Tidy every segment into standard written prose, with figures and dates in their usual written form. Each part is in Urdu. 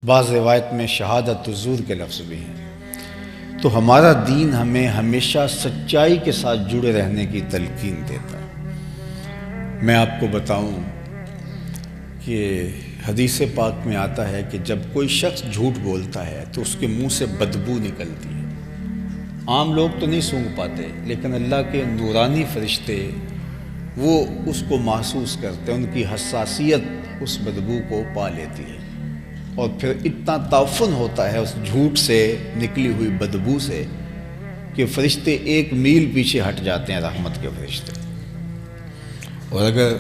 بعض روایت میں شہادت الزور کے لفظ بھی ہیں۔ تو ہمارا دین ہمیں ہمیشہ سچائی کے ساتھ جڑے رہنے کی تلقین دیتا ہے۔ میں آپ کو بتاؤں کہ حدیث پاک میں آتا ہے کہ جب کوئی شخص جھوٹ بولتا ہے تو اس کے منہ سے بدبو نکلتی ہے۔ عام لوگ تو نہیں سونگھ پاتے، لیکن اللہ کے نورانی فرشتے وہ اس کو محسوس کرتے ہیں، ان کی حساسیت اس بدبو کو پا لیتی ہے، اور پھر اتنا تعفن ہوتا ہے اس جھوٹ سے نکلی ہوئی بدبو سے کہ فرشتے 1 میل پیچھے ہٹ جاتے ہیں، رحمت کے فرشتے۔ اور اگر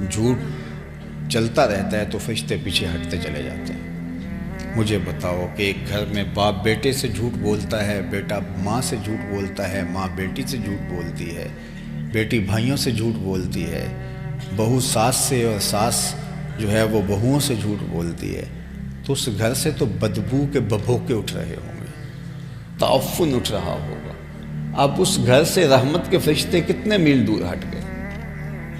جھوٹ چلتا رہتا ہے تو فرشتے پیچھے ہٹتے چلے جاتے ہیں۔ مجھے بتاؤ کہ ایک گھر میں باپ بیٹے سے جھوٹ بولتا ہے، بیٹا ماں سے جھوٹ بولتا ہے، ماں بیٹی سے جھوٹ بولتی ہے، بیٹی بھائیوں سے جھوٹ بولتی ہے، بہو ساس سے، اور ساس جو ہے وہ بہوؤں سے جھوٹ بولتی ہے، تو اس گھر سے تو بدبو کے ببھوکے اٹھ رہے ہوں گے، تعفن اٹھ رہا ہوگا۔ اب اس گھر سے رحمت کے فرشتے کتنے میل دور ہٹ گئے،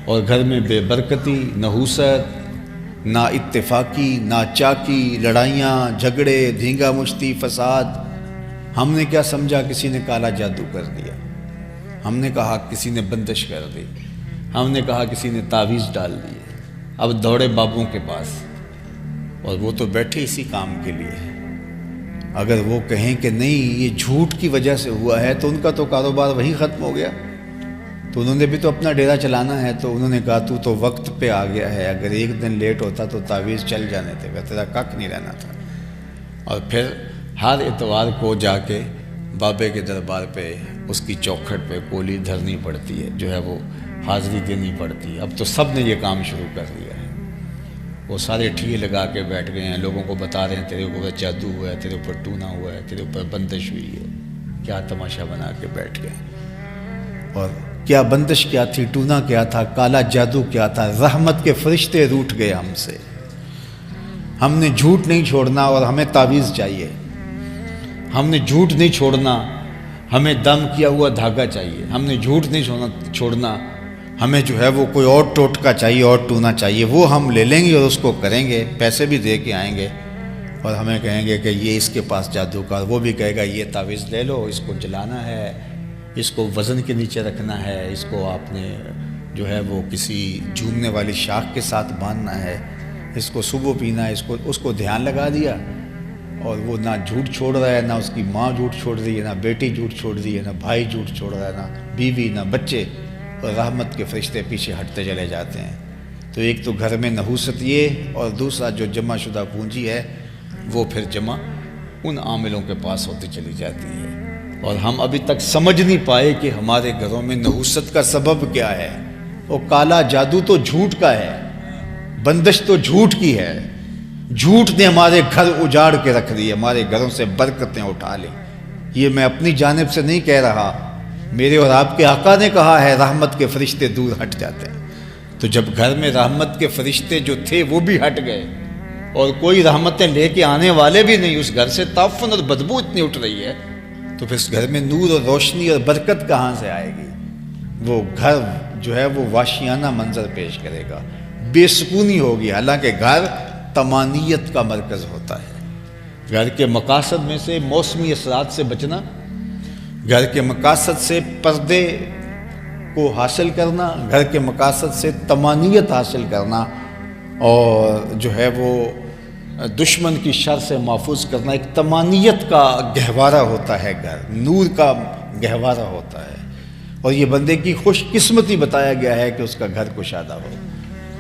اور گھر میں بے برکتی، نحوست، نہ اتفاقی، نہ چاکی، لڑائیاں، جھگڑے، دھینگا مشتی، فساد۔ ہم نے کیا سمجھا کسی نے کالا جادو کر دیا، ہم نے کہا کسی نے بندش کر دی، ہم نے کہا کسی نے تعویذ ڈال دی۔ اب دوڑے بابوں کے پاس، اور وہ تو بیٹھے اسی کام کے لیے۔ اگر وہ کہیں کہ نہیں یہ جھوٹ کی وجہ سے ہوا ہے تو ان کا تو کاروبار وہی ختم ہو گیا، تو انہوں نے بھی تو اپنا ڈیرا چلانا ہے۔ تو انہوں نے کہا تو وقت پہ آ گیا ہے، اگر 1 دن لیٹ ہوتا تو تعویذ چل جانے تھے، تیرا کک نہیں رہنا تھا۔ اور پھر ہر اتوار کو جا کے بابے کے دربار پہ اس کی چوکھٹ پہ کولی دھرنی پڑتی ہے، جو ہے وہ حاضری دینی پڑتی ہے۔ اب تو سب نے یہ کام شروع کر دیا ہے، وہ سارے ٹھیے لگا کے بیٹھ گئے ہیں، لوگوں کو بتا رہے ہیں تیرے اوپر جادو ہوا ہے، تیرے اوپر ٹونا ہوا ہے، تیرے اوپر بندش ہوئی ہے۔ کیا تماشا بنا کے بیٹھ گئے، اور کیا بندش کیا تھی، ٹونا کیا تھا، کالا جادو کیا تھا۔ رحمت کے فرشتے روٹھ گئے ہم سے۔ ہم نے جھوٹ نہیں چھوڑنا اور ہمیں تعویذ چاہیے، ہم نے جھوٹ نہیں چھوڑنا، ہمیں دم کیا ہوا دھاگا چاہیے، ہم نے جھوٹ نہیں چھوڑنا، ہمیں جو ہے وہ کوئی اور ٹوٹکا چاہیے، اور ٹونا چاہیے، وہ ہم لے لیں گے اور اس کو کریں گے، پیسے بھی دے کے آئیں گے، اور ہمیں کہیں گے کہ یہ اس کے پاس جادوگر، وہ بھی کہے گا یہ تعویذ لے لو، اس کو جلانا ہے، اس کو وزن کے نیچے رکھنا ہے، اس کو آپ نے جو ہے وہ کسی جھومنے والی شاخ کے ساتھ باندھنا ہے، اس کو صبح پینا ہے، اس کو دھیان لگا دیا، اور وہ نہ جھوٹ چھوڑ رہا ہے، نہ اس کی ماں جھوٹ چھوڑ رہی ہے، نہ بیٹی جھوٹ چھوڑ رہی ہے، نہ بھائی جھوٹ چھوڑ رہا ہے، نہ بیوی، نہ بچے، اور رحمت کے فرشتے پیچھے ہٹتے چلے جاتے ہیں۔ تو ایک تو گھر میں نحوست یہ، اور دوسرا جو جمع شدہ پونجی ہے وہ پھر جمع ان عاملوں کے پاس ہوتی چلی جاتی ہے، اور ہم ابھی تک سمجھ نہیں پائے کہ ہمارے گھروں میں نحوست کا سبب کیا ہے۔ وہ کالا جادو تو جھوٹ کا ہے، بندش تو جھوٹ کی ہے، جھوٹ نے ہمارے گھر اجاڑ کے رکھ دی، ہمارے گھروں سے برکتیں اٹھا لی۔ یہ میں اپنی جانب سے نہیں کہہ رہا، میرے اور آپ کے آقا نے کہا ہے رحمت کے فرشتے دور ہٹ جاتے ہیں۔ تو جب گھر میں رحمت کے فرشتے جو تھے وہ بھی ہٹ گئے، اور کوئی رحمتیں لے کے آنے والے بھی نہیں، اس گھر سے تعفن اور بدبو اتنی اٹھ رہی ہے، تو پھر اس گھر میں نور اور روشنی اور برکت کہاں سے آئے گی؟ وہ گھر جو ہے وہ وحشیانہ منظر پیش کرے گا، بے سکونی ہوگی، حالانکہ گھر طمانیت کا مرکز ہوتا ہے۔ گھر کے مقاصد میں سے موسمی اثرات سے بچنا، گھر کے مقاصد سے پردے کو حاصل کرنا، گھر کے مقاصد سے طمانیت حاصل کرنا، اور جو ہے وہ دشمن کی شر سے محفوظ کرنا، ایک طمانیت کا گہوارہ ہوتا ہے گھر، نور کا گہوارہ ہوتا ہے، اور یہ بندے کی خوش قسمتی بتایا گیا ہے کہ اس کا گھر کشادہ ہو۔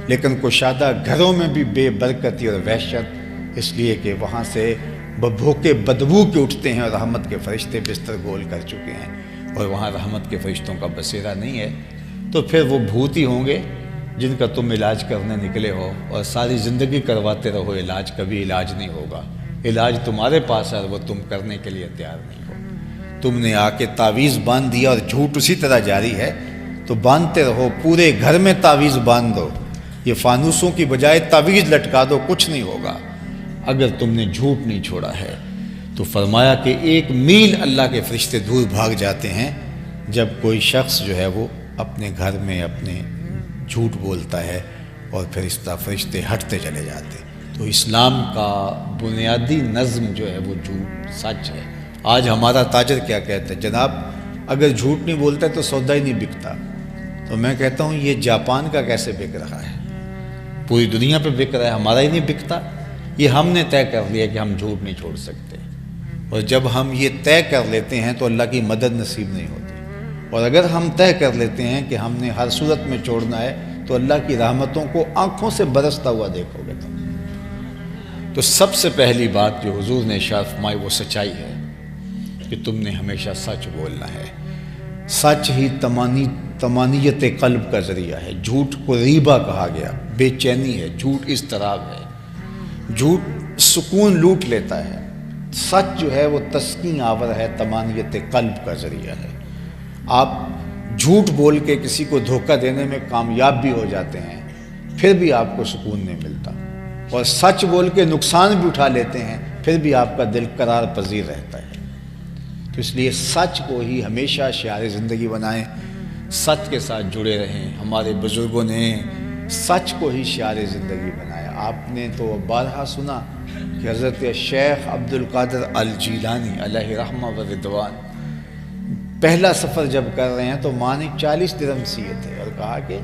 لیکن کشادہ گھروں میں بھی بے برکتی اور وحشت، اس لیے کہ وہاں سے ببھوکے بدبو کے اٹھتے ہیں، اور رحمت کے فرشتے بستر گول کر چکے ہیں، اور وہاں رحمت کے فرشتوں کا بسیرا نہیں ہے۔ تو پھر وہ بھوت ہی ہوں گے جن کا تم علاج کرنے نکلے ہو، اور ساری زندگی کرواتے رہو علاج، کبھی علاج نہیں ہوگا۔ علاج تمہارے پاس ہے، اور وہ تم کرنے کے لیے تیار نہیں ہو۔ تم نے آ کے تعویذ باندھ دیا، اور جھوٹ اسی طرح جاری ہے، تو باندھتے رہو، پورے گھر میں تعویذ باندھ دو، یہ فانوسوں کی بجائے تعویذ لٹکا دو، کچھ نہیں ہوگا اگر تم نے جھوٹ نہیں چھوڑا ہے۔ تو فرمایا کہ 1 میل اللہ کے فرشتے دور بھاگ جاتے ہیں جب کوئی شخص جو ہے وہ اپنے گھر میں اپنے جھوٹ بولتا ہے، اور پھر اس طرح فرشتے ہٹتے چلے جاتے ہیں۔ تو اسلام کا بنیادی نظم جو ہے وہ جھوٹ سچ ہے۔ آج ہمارا تاجر کیا کہتا ہے، جناب اگر جھوٹ نہیں بولتا تو سودا ہی نہیں بکتا۔ تو میں کہتا ہوں یہ جاپان کا کیسے بک رہا ہے، پوری دنیا پہ بک رہا ہے، ہمارا ہی نہیں بکتا۔ یہ ہم نے طے کر لیا کہ ہم جھوٹ نہیں چھوڑ سکتے، اور جب ہم یہ طے کر لیتے ہیں تو اللہ کی مدد نصیب نہیں ہوتی، اور اگر ہم طے کر لیتے ہیں کہ ہم نے ہر صورت میں چھوڑنا ہے تو اللہ کی رحمتوں کو آنکھوں سے برستا ہوا دیکھو گے تم۔ تو سب سے پہلی بات جو حضور نے ارشاد فرمائی وہ سچائی ہے کہ تم نے ہمیشہ سچ بولنا ہے۔ سچ ہی طمانیت قلب کا ذریعہ ہے۔ جھوٹ کو ریبہ کہا گیا، بے چینی ہے، جھوٹ اضطراب ہے، جھوٹ سکون لوٹ لیتا ہے۔ سچ جو ہے وہ تسکین آور ہے، طمانیت قلب کا ذریعہ ہے۔ آپ جھوٹ بول کے کسی کو دھوکہ دینے میں کامیاب بھی ہو جاتے ہیں، پھر بھی آپ کو سکون نہیں ملتا، اور سچ بول کے نقصان بھی اٹھا لیتے ہیں، پھر بھی آپ کا دل قرار پذیر رہتا ہے۔ تو اس لیے سچ کو ہی ہمیشہ شعار زندگی بنائیں، سچ کے ساتھ جڑے رہیں۔ ہمارے بزرگوں نے سچ کو ہی شعار زندگی بنایا۔ آپ نے تو بارہا سنا کہ حضرت شیخ عبد القادر الجیلانی علیہ رحمہ و رضوان پہلا سفر جب کر رہے ہیں تو ماں نے 40 درہم دیے تھے اور کہا کہ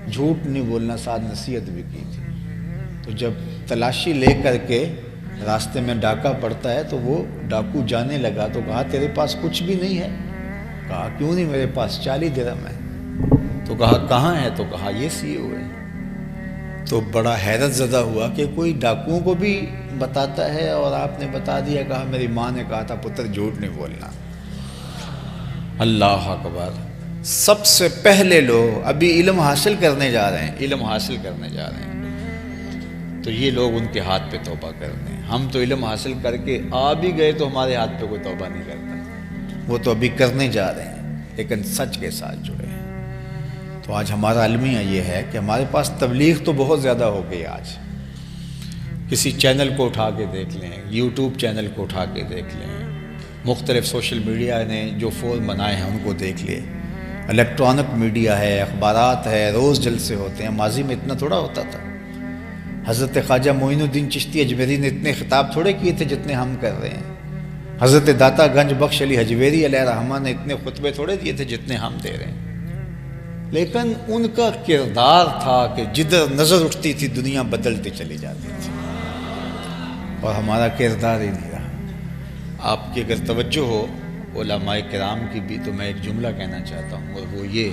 جھوٹ نہیں بولنا، ساتھ نصیحت بھی کی تھی۔ تو جب تلاشی لے کر کے راستے میں ڈاکہ پڑتا ہے تو وہ ڈاکو جانے لگا تو کہا تیرے پاس کچھ بھی نہیں ہے؟ کہا کیوں نہیں، میرے پاس 40 درہم ہے۔ تو کہا کہاں ہے؟ تو کہا یہ سیے ہوئے۔ تو بڑا حیرت زدہ ہوا کہ کوئی ڈاکوؤں کو بھی بتاتا ہے اور آپ نے بتا دیا۔ کہا میری ماں نے کہا تھا پتر جھوٹ نہیں بولنا۔ اللہ اکبر۔ سب سے پہلے لوگ ابھی علم حاصل کرنے جا رہے ہیں، علم حاصل کرنے جا رہے ہیں، تو یہ لوگ ان کے ہاتھ پہ توبہ کرتے ہیں۔ ہم تو علم حاصل کر کے آ بھی گئے تو ہمارے ہاتھ پہ کوئی توبہ نہیں کرتا، وہ تو ابھی کرنے جا رہے ہیں لیکن سچ کے ساتھ جڑے ہیں۔ تو آج ہمارا المیہ یہ ہے کہ ہمارے پاس تبلیغ تو بہت زیادہ ہو گئی۔ آج کسی چینل کو اٹھا کے دیکھ لیں، یوٹیوب چینل کو اٹھا کے دیکھ لیں، مختلف سوشل میڈیا نے جو فون بنائے ہیں ان کو دیکھ لیں، الیکٹرانک میڈیا ہے، اخبارات ہے، روز جلسے ہوتے ہیں۔ ماضی میں اتنا تھوڑا ہوتا تھا۔ حضرت خواجہ معین الدین چشتی اجمیری نے اتنے خطاب تھوڑے کیے تھے جتنے ہم کر رہے ہیں۔ حضرت داتا گنج بخش علی حجویری علیہ الرحمہ نے اتنے خطبے تھوڑے دیے تھے جتنے ہم دے رہے ہیں۔ لیکن ان کا کردار تھا کہ جدھر نظر اٹھتی تھی دنیا بدلتی چلی جاتی تھی، اور ہمارا کردار ہی نہیں رہا۔ آپ کی اگر توجہ ہو علماء کرام کی بھی تو میں ایک جملہ کہنا چاہتا ہوں، اور وہ یہ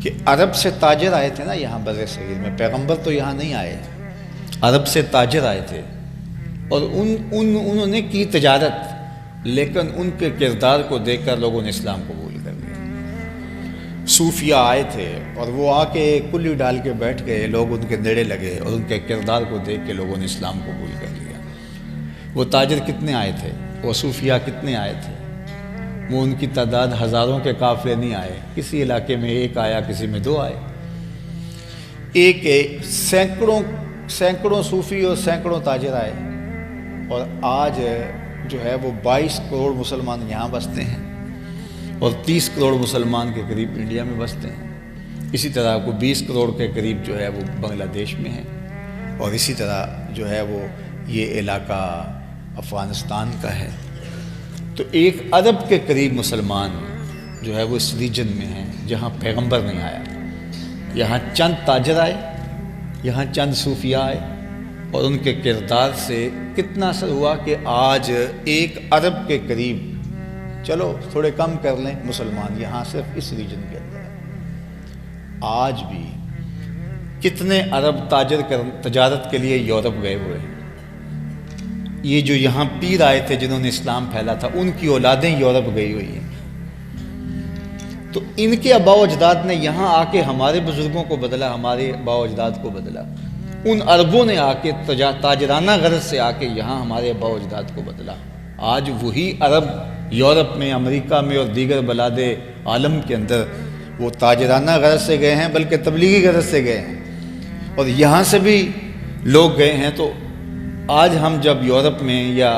کہ عرب سے تاجر آئے تھے نا یہاں بر صغیر میں، پیغمبر تو یہاں نہیں آئے، عرب سے تاجر آئے تھے، اور انہوں نے کی تجارت، لیکن ان کے کردار کو دیکھ کر لوگوں نے اسلام قبول کر لیا۔ صوفیہ آئے تھے اور وہ آ کے کلی ڈال کے بیٹھ گئے، لوگ ان کے نیڑے لگے اور ان کے کردار کو دیکھ کے لوگوں نے اسلام قبول کر لیا۔ وہ تاجر کتنے آئے تھے، وہ صوفیہ کتنے آئے تھے، وہ ان کی تعداد ہزاروں کے قافلے نہیں آئے، کسی علاقے میں ایک آیا، کسی میں دو آئے، ایک سینکڑوں صوفی اور سینکڑوں تاجر آئے، اور آج جو ہے وہ 22 کروڑ مسلمان یہاں بستے ہیں اور 30 کروڑ مسلمان کے قریب انڈیا میں بستے ہیں۔ اسی طرح کو 20 کروڑ کے قریب جو ہے وہ بنگلہ دیش میں ہے، اور اسی طرح جو ہے وہ یہ علاقہ افغانستان کا ہے۔ تو ایک ارب کے قریب مسلمان جو ہے وہ اس ریجن میں ہیں جہاں پیغمبر نہیں آیا۔ یہاں چند تاجر آئے، یہاں چند صوفیہ آئے، اور ان کے کردار سے کتنا اثر ہوا کہ آج ایک ارب کے قریب، چلو تھوڑے کم کر لیں، مسلمان یہاں صرف اس ریجن کے اندر ہے۔ آج بھی کتنے ارب تاجر تجارت کے لیے یورپ گئے ہوئے ہیں۔ یہ جو یہاں پیر آئے تھے جنہوں نے اسلام پھیلا تھا، ان کی اولادیں یورپ گئی ہوئی ہیں۔ تو ان کے آباء و اجداد نے یہاں آ کے ہمارے بزرگوں کو بدلا، ہمارے آباء و اجداد کو بدلا۔ ان عربوں نے آ کے تاجرانہ غرض سے آ کے یہاں ہمارے آباء و اجداد کو بدلا۔ آج وہی عرب یورپ میں، امریکہ میں اور دیگر بلاد عالم کے اندر وہ تاجرانہ غرض سے گئے ہیں، بلکہ تبلیغی غرض سے گئے ہیں، اور یہاں سے بھی لوگ گئے ہیں۔ تو آج ہم جب یورپ میں یا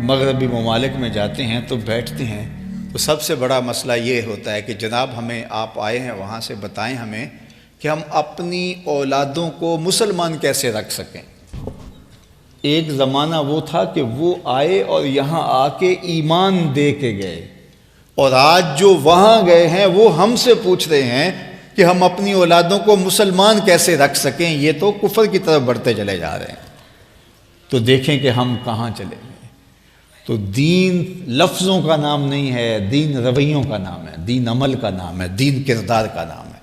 مغربی ممالک میں جاتے ہیں تو بیٹھتے ہیں تو سب سے بڑا مسئلہ یہ ہوتا ہے کہ جناب ہمیں آپ آئے ہیں وہاں سے بتائیں ہمیں کہ ہم اپنی اولادوں کو مسلمان کیسے رکھ سکیں۔ ایک زمانہ وہ تھا کہ وہ آئے اور یہاں آ کے ایمان دے کے گئے، اور آج جو وہاں گئے ہیں وہ ہم سے پوچھ رہے ہیں کہ ہم اپنی اولادوں کو مسلمان کیسے رکھ سکیں، یہ تو کفر کی طرف بڑھتے چلے جا رہے ہیں۔ تو دیکھیں کہ ہم کہاں چلے گئے۔ تو دین لفظوں کا نام نہیں ہے، دین رویوں کا نام ہے، دین عمل کا نام ہے، دین کردار کا نام ہے۔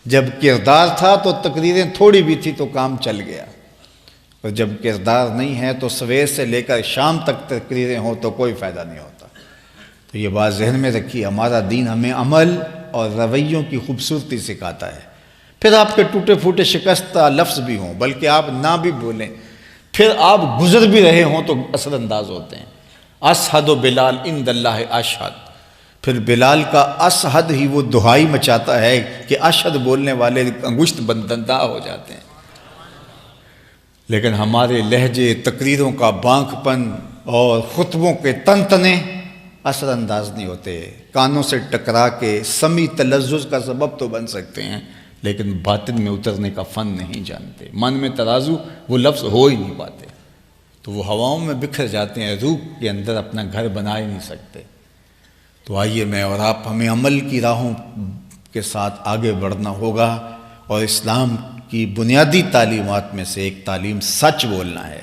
جب کردار تھا تو تقریریں تھوڑی بھی تھی تو کام چل گیا، اور جب کردار نہیں ہے تو سویر سے لے کر شام تک تقریریں ہوں تو کوئی فائدہ نہیں ہوتا۔ تو یہ بات ذہن میں رکھیے، ہمارا دین ہمیں عمل اور رویوں کی خوبصورتی سکھاتا ہے۔ پھر آپ کے ٹوٹے پھوٹے شکستہ لفظ بھی ہوں، بلکہ آپ نہ بھی بولیں، پھر آپ گزر بھی رہے ہوں تو اثر انداز ہوتے ہیں۔ اشہد بلال عند اللہ اشہد، پھر بلال کا اشہد ہی وہ دہائی مچاتا ہے کہ اشہد بولنے والے انگشت بندندہ ہو جاتے ہیں۔ لیکن ہمارے لہجے، تقریروں کا بانک پن اور خطبوں کے تن تنے اثر انداز نہیں ہوتے، کانوں سے ٹکرا کے سمی تلذذ کا سبب تو بن سکتے ہیں، لیکن باطن میں اترنے کا فن نہیں جانتے۔ من میں ترازو وہ لفظ ہو ہی نہیں پاتے، تو وہ ہواؤں میں بکھر جاتے ہیں، روح کے اندر اپنا گھر بنا ہی نہیں سکتے۔ تو آئیے میں اور آپ، ہمیں عمل کی راہوں کے ساتھ آگے بڑھنا ہوگا، اور اسلام کی بنیادی تعلیمات میں سے ایک تعلیم سچ بولنا ہے۔